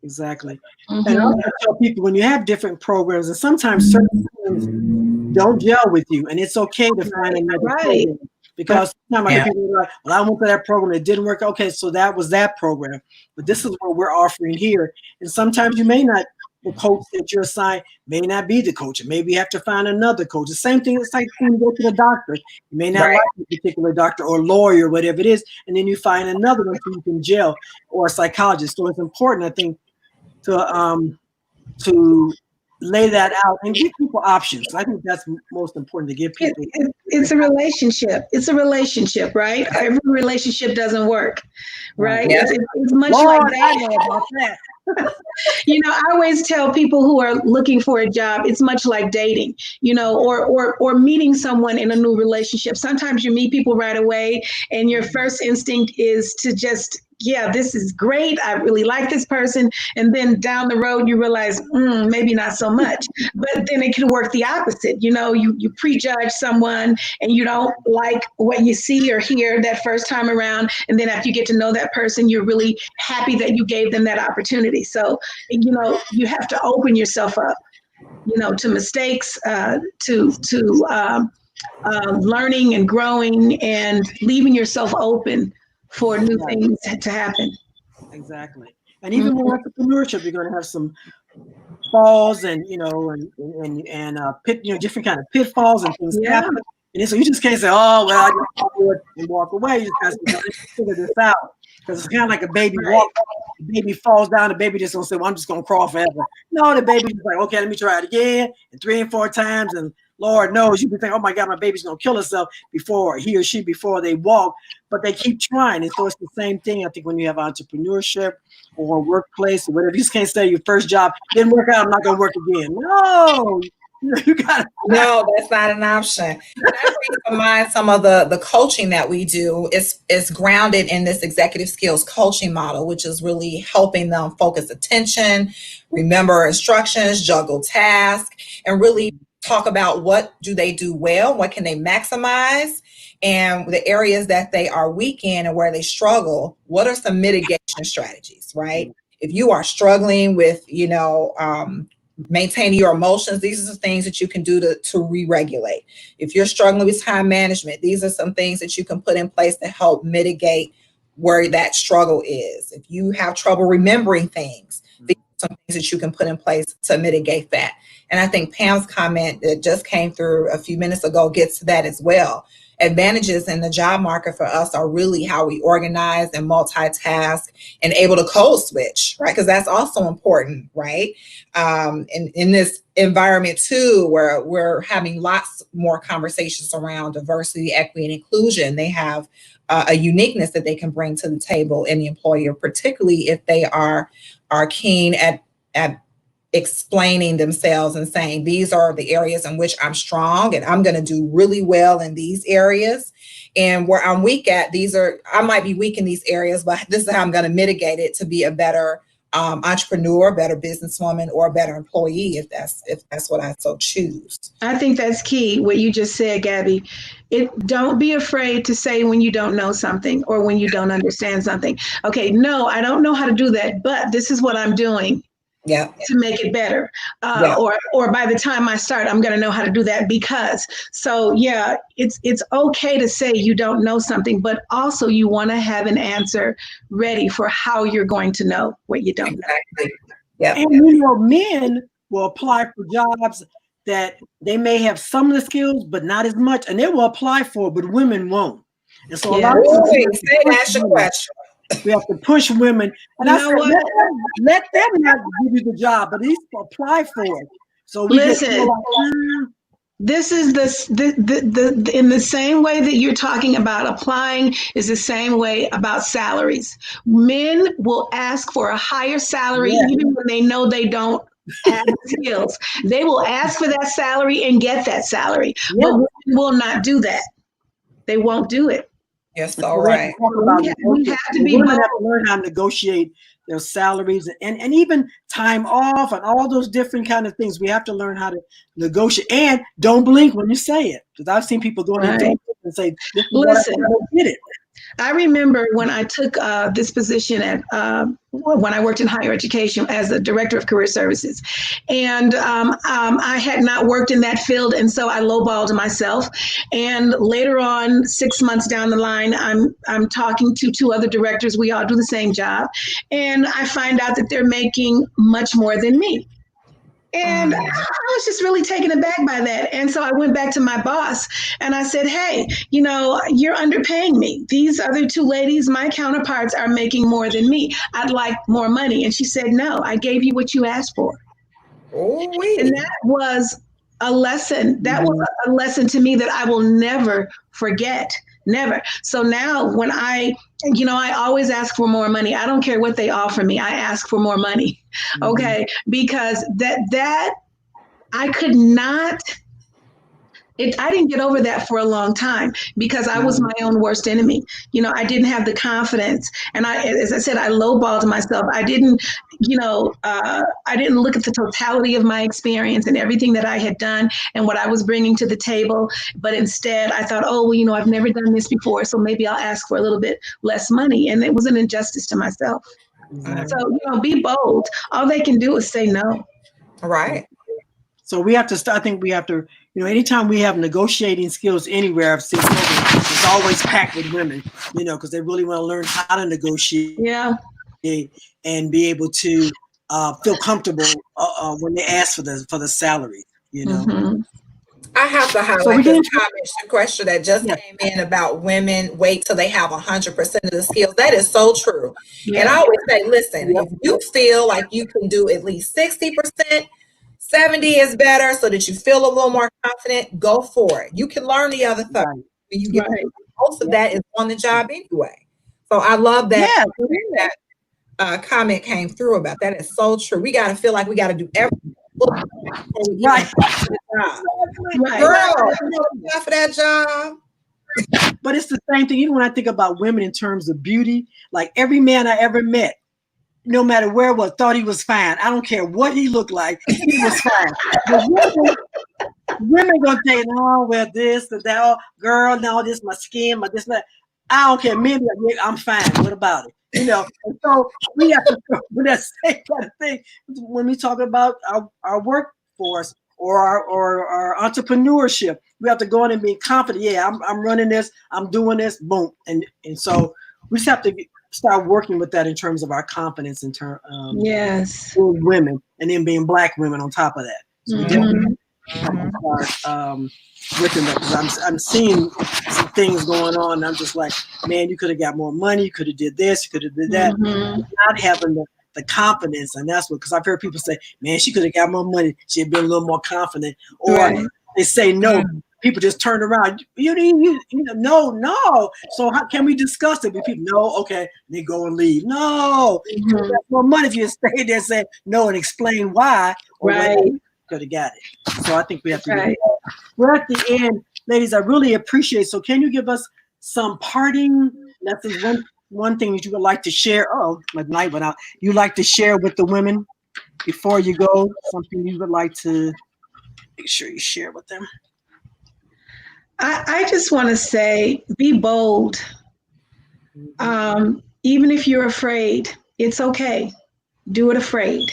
Exactly. Mm-hmm. And I also tell people, when you have different programs, and sometimes certain things don't gel with you, and it's okay to find another program. Because sometimes people are like, well, I went to that program, it didn't work. Okay, so that was that program. But this is what we're offering here. And sometimes you may not, the coach that you're assigned may not be the coach. Maybe you have to find another coach. The same thing, it's like when you go to the doctor. You may not like a particular doctor or lawyer, whatever it is, and then you find another one so you can gel, or a psychologist. So it's important, I think, to lay that out and give people options. I think that's most important, to give people. It's a relationship. It's a relationship, right? Every relationship doesn't work, right? Yeah. It's much like that. I know about that. I always tell people who are looking for a job, it's much like dating, or meeting someone in a new relationship. Sometimes you meet people right away and your first instinct is to just, yeah, this is great, I really like this person. And then down the road, you realize, maybe not so much. But then it can work the opposite. You prejudge someone and you don't like what you see or hear that first time around. And then after you get to know that person, you're really happy that you gave them that opportunity. So, you have to open yourself up, to mistakes, to learning and growing, and leaving yourself open for new things to happen. Exactly. And even with entrepreneurship, you're going to have some falls and different kind of pitfalls and things happen. And so you just can't say, oh, well, I just do it and walk away. You just got to figure this out. Because it's kind of like a baby walk. The baby falls down, the baby just going to say, well, I'm just going to crawl forever. No, the baby's like, okay, let me try it again, and 3 and 4 times, and Lord knows, you can think, oh my God, my baby's going to kill herself before they walk, but they keep trying. And so it's the same thing, I think, when you have entrepreneurship or workplace or whatever. You just can't say your first job didn't work out, I'm not going to work again. No, you got to. No, that's not an option. And I bring to mind some of the coaching that we do is grounded in this executive skills coaching model, which is really helping them focus attention, remember instructions, juggle tasks, and really talk about what do they do well, what can they maximize, and the areas that they are weak in and where they struggle, what are some mitigation strategies, right? If you are struggling with, maintaining your emotions, these are some things that you can do to re-regulate. If you're struggling with time management, these are some things that you can put in place to help mitigate where that struggle is. If you have trouble remembering things, these are some things that you can put in place to mitigate that. And I think Pam's comment that just came through a few minutes ago gets to that as well. Advantages in the job market for us are really how we organize and multitask and able to code switch, right? Because that's also important, right? In this environment too, where we're having lots more conversations around diversity, equity, and inclusion, they have a uniqueness that they can bring to the table in the employer, particularly if they are keen at explaining themselves and saying, these are the areas in which I'm strong and I'm going to do really well in these areas. And where I'm weak at, I might be weak in these areas, but this is how I'm going to mitigate it to be a better entrepreneur, better businesswoman, or a better employee, if that's what I so choose. I think that's key, what you just said, Gabby. Don't be afraid to say when you don't know something or when you don't understand something. Okay, no, I don't know how to do that, but this is what I'm doing. Yeah. to make it better. Yeah. Or by the time I start, I'm going to know how to do that because. So yeah, it's okay to say you don't know something, but also you want to have an answer ready for how you're going to know what you don't know. Exactly. Yeah. And you know, men will apply for jobs that they may have some of the skills, but not as much, and they will apply for it, but women won't. And so a lot of Ooh, times say that, Shquestra. we have to push women. And You I know said, what? let them not give you the job, but at least apply for it. So we Listen, get like, this is the in the same way that you're talking about applying is the same way about salaries. Men will ask for a higher salary yeah, even when they know they don't have the skills. They will ask for that salary and get that salary, yeah. but women will not do that. They won't do it. You're So so we have to right. talk about We have to be women have bold. to learn how to negotiate their salaries and even time off and all those different kind of things. We have to learn how to negotiate and don't blink when you say it. Because I've seen people go in Right. and say, "This is Listen. what I don't get it." I remember when I took this position at when I worked in higher education as the director of career services, and I had not worked in that field, and so I lowballed myself. And later on, 6 months down the line, I'm talking to two other directors. We all do the same job, and I find out that they're making much more than me. And I was just really taken aback by that. And so I went back to my boss and I said, hey, you know, you're underpaying me. These other two ladies, my counterparts, are making more than me. I'd like more money. And she said, no, I gave you what you asked for. And that was a lesson. That was a lesson to me that I will never forget. Never. So now when I always ask for more money. I don't care what they offer me. I ask for more money. Okay. Because that I could not, I didn't get over that for a long time because I was my own worst enemy. You know, I didn't have the confidence. And as I said, I lowballed myself. I didn't look at the totality of my experience and everything that I had done and what I was bringing to the table. But instead I thought, oh, well, you know, I've never done this before, so maybe I'll ask for a little bit less money. And it was an injustice to myself. So, you know, be bold. All they can do is say no. Right. So we have to start. I think we have to, you know, anytime we have negotiating skills anywhere, I've seen it's always packed with women, you know, because they really want to learn how to negotiate and be able to feel comfortable when they ask for the salary, you know. I have to highlight this comment, Shquestra, that just came in about women wait till they have 100% of the skills. That is so true. Yeah. And I always say, listen, if you feel like you can do at least 60%, 70 is better so that you feel a little more confident, go for it. You can learn the other 30. When you get most of that is on the job anyway. So I love that. That comment came through about that. Is so true. We got to feel like we got to do everything. Right. Girl, for that job. But it's the same thing. Even when I think about women in terms of beauty, like every man I ever met, no matter where it was, thought he was fine. I don't care what he looked like, he was fine. But women gonna say, "No, well, this or that, oh, girl, no, this my skin, my this, that." I don't care. Men, I'm fine. What about it? You know. And so we have to do that same kind of thing when we talk about our workforce or our entrepreneurship. We have to go in and be confident. Yeah, I'm running this. I'm doing this. Boom. And so we just have to start working with that in terms of our confidence in terms being women and then being Black women on top of that. So we definitely have to start working that because I'm seeing some things going on and I'm just like, man, you could have got more money, you could have did this, you could have did that. Not having the confidence, and that's what, because I've heard people say, man, she could have got more money, she had been a little more confident, or they say no. People just turn around. You know, no. So how can we discuss it with people? No, okay, they go and leave. No, you got more money if you stay there and say no and explain why. Or could have got it. So I think we have to. Do We're at the end, ladies. I really appreciate. So can you give us some parting lessons? One thing that you would like to share. Oh, my light went out. You like to share with the women before you go? Something you would like to make sure you share with them. I just want to say, be bold. Even if you're afraid, it's okay. Do it afraid.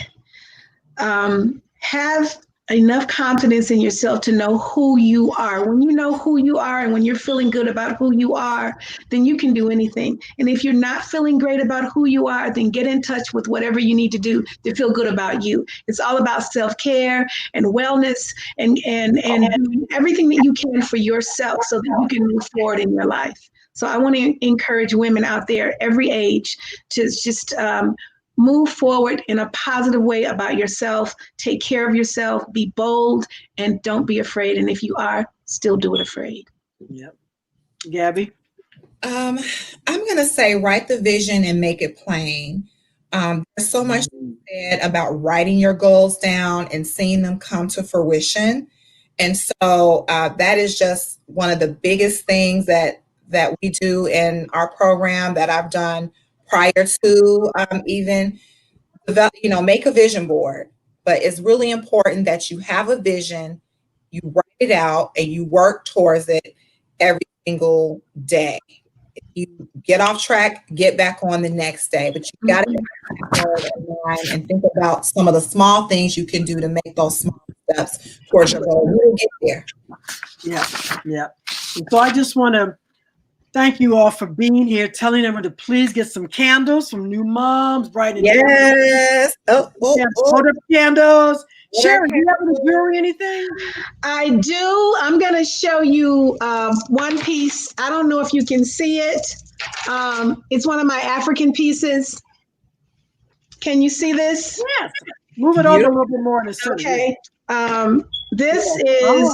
have enough confidence in yourself to know who you are. When you know who you are and when you're feeling good about who you are, then you can do anything. And if you're not feeling great about who you are, then get in touch with whatever you need to do to feel good about you. It's all about self-care and wellness and doing everything that you can for yourself so that you can move forward in your life. So I want to encourage women out there, every age, to just move forward in a positive way about yourself. Take care of yourself, be bold, and don't be afraid. And if you are, still do it afraid. Yep. Gabby? I'm going to say write the vision and make it plain. There's so much said about writing your goals down and seeing them come to fruition. And so that is just one of the biggest things that we do in our program that I've done prior to even develop, make a vision board. But it's really important that you have a vision, you write it out, and you work towards it every single day. If you get off track, get back on the next day. But you got to get in line and think about some of the small things you can do to make those small steps towards your goal. You'll get there. Yeah. And so I just want to thank you all for being here, telling everyone to please get some candles from New Moms, bright and yes. Hold up candles. Sherry, do you have any jewelry, anything? I do. I'm going to show you one piece. I don't know if you can see it. It's one of my African pieces. Can you see this? Yes. Move it over a little bit more in the center. Okay. This is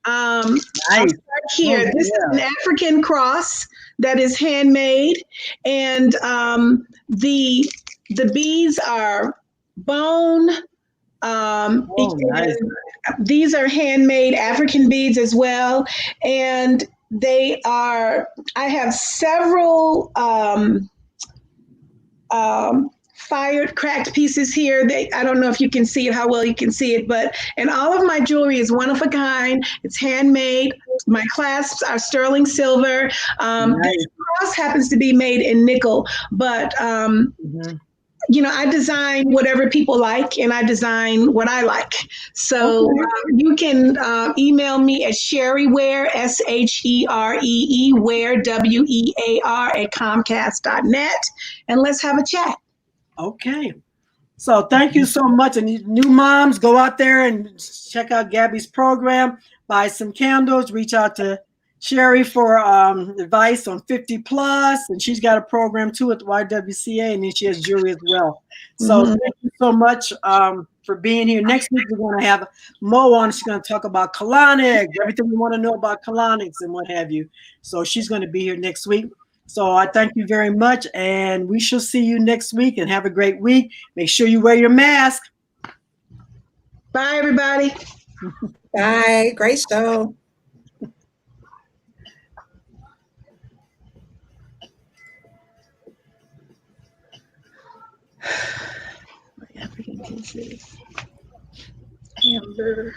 nice. Here. This is an African cross that is handmade, and the beads are bone. Nice. These are handmade African beads as well, and they are. I have several fired cracked pieces here. I don't know if you can see it, how well you can see it, and all of my jewelry is one of a kind. It's handmade. My clasps are sterling silver. This cross happens to be made in nickel, but I design whatever people like, and I design what I like. So you can email me at sherryware, SHEREE, where, WEAR, at Comcast.net, and let's have a chat. Okay. So thank you so much. And New Moms, go out there and check out Gabby's program, buy some candles, reach out to Sherry for advice on 50 plus. And she's got a program too at the YWCA, and then she has jewelry as well. So thank you so much for being here. Next week, we're going to have Mo on. She's going to talk about colonics, everything you want to know about colonics and what have you. So she's going to be here next week. So I thank you very much, and we shall see you next week, and have a great week. Make sure you wear your mask. Bye, everybody. Bye. Great show. My African pieces. Amber.